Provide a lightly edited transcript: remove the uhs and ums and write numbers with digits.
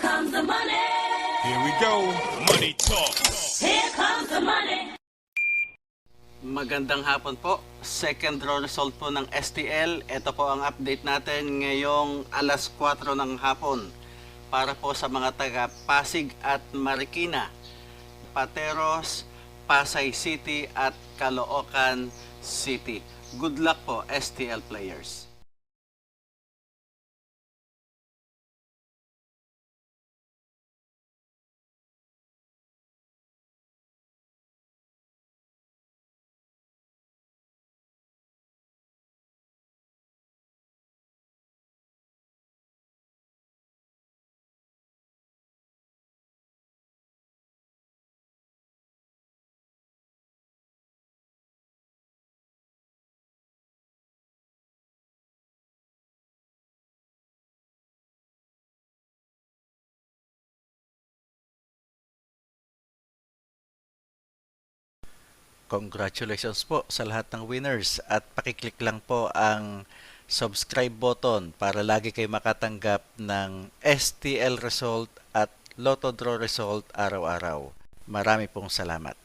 comes the money. Here we go. Money talk. Here comes the money. Magandang hapon po. Second draw result po ng STL. Ito po ang update natin ngayong alas 4 ng hapon. Para po sa mga taga Pasig at Marikina, Pateros, Pasay City at Caloocan City. Good luck po, STL players. Congratulations po sa lahat ng winners at pakiclick lang po ang subscribe button para lagi kayo makatanggap ng STL result at Lotto Draw result araw-araw. Marami pong salamat.